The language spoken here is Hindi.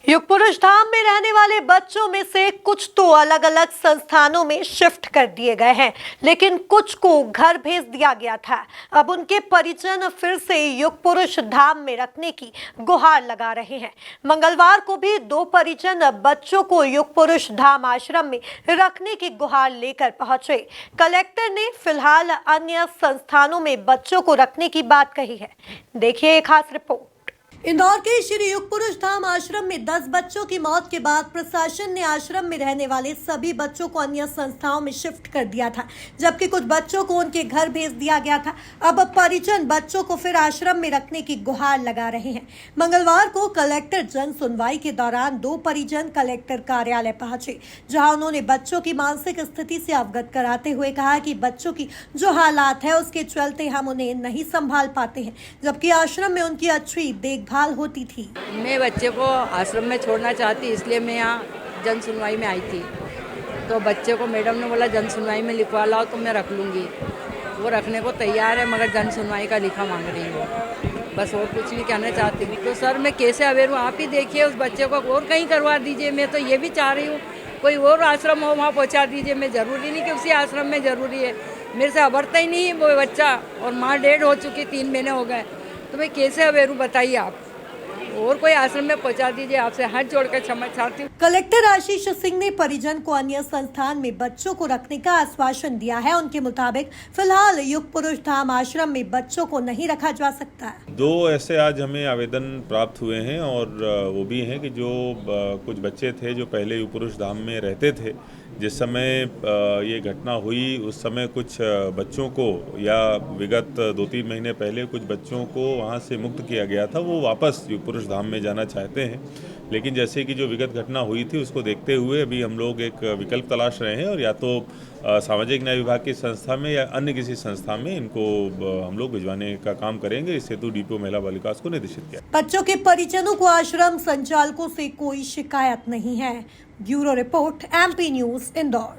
युग पुरुष धाम में रहने वाले बच्चों में से कुछ तो अलग अलग संस्थानों में शिफ्ट कर दिए गए हैं, लेकिन कुछ को घर भेज दिया गया था। अब उनके परिजन फिर से युग पुरुष धाम में रखने की गुहार लगा रहे हैं। मंगलवार को भी 2 परिजन बच्चों को युग पुरुष धाम आश्रम में रखने की गुहार लेकर पहुंचे। कलेक्टर ने फिलहाल अन्य संस्थानों में बच्चों को रखने की बात कही है। देखिए एक खास रिपोर्ट। इंदौर के श्री युग पुरुष धाम आश्रम में 10 बच्चों की मौत के बाद प्रशासन ने आश्रम में रहने वाले सभी बच्चों को अन्य संस्थाओं में शिफ्ट कर दिया था, जबकि कुछ बच्चों को उनके घर भेज दिया गया था। अब परिजन बच्चों को फिर आश्रम में रखने की गुहार लगा रहे हैं। मंगलवार को कलेक्टर जन सुनवाई के दौरान 2 परिजन कलेक्टर कार्यालय पहुंचे, जहां उन्होंने बच्चों की मानसिक स्थिति से अवगत कराते हुए कहा कि बच्चों की जो हालात है उसके चलते हम उन्हें नहीं संभाल पाते हैं, जबकि आश्रम में उनकी अच्छी देखभाल होती थी। मैं बच्चे को आश्रम में छोड़ना चाहती, इसलिए मैं यहाँ जन सुनवाई में आई थी। तो बच्चे को मैडम ने बोला जन सुनवाई में लिखवा लाओ तो मैं रख लूँगी। वो रखने को तैयार है, मगर जन सुनवाई का लिखा मांग रही हूँ, बस और कुछ नहीं कहना चाहती हूँ। तो सर मैं कैसे अवेयर हूँ, आप ही देखिए, उस बच्चे को और कहीं करवा दीजिए। मैं तो ये भी चाह रही हूँ कोई और आश्रम हो वहाँ पहुँचा दीजिए। मैं ज़रूरी नहीं कि उसी आश्रम में ज़रूरी है, मेरे से अबरता ही नहीं वो बच्चा, और माँ डेड हो चुकी, 3 महीने हो गए। तो मैं कैसे अवेयर हूँ बताइए आप, और कोई आश्रम में पहुंचा दीजिए। आपसे हाथ जोड़कर क्षमा चाहती हूँ। कलेक्टर आशीष सिंह ने परिजन को अन्य संस्थान में बच्चों को रखने का आश्वासन दिया है। उनके मुताबिक फिलहाल युग पुरुष धाम आश्रम में बच्चों को नहीं रखा जा सकता। 2 ऐसे आज हमें आवेदन प्राप्त हुए हैं, और वो भी हैं कि जो कुछ बच्चे थे जो पहले युग पुरुष धाम में रहते थे, जिस समय ये घटना हुई उस समय कुछ बच्चों को, या विगत 2-3 महीने पहले कुछ बच्चों को वहाँ से मुक्त किया गया था, वो वापस युग पुरुष धाम में जाना चाहते हैं। लेकिन जैसे कि जो विगत घटना हुई थी उसको देखते हुए अभी हम लोग एक विकल्प तलाश रहे हैं, और या तो सामाजिक न्याय विभाग की संस्था में या अन्य किसी संस्था में इनको हम लोग भिजवाने का काम करेंगे। इस हेतु डीपीओ महिला बाल विकास को निर्देशित किया। बच्चों के परिजनों को आश्रम संचालकों से कोई शिकायत नहीं है। Bureau report, MP news, Indore.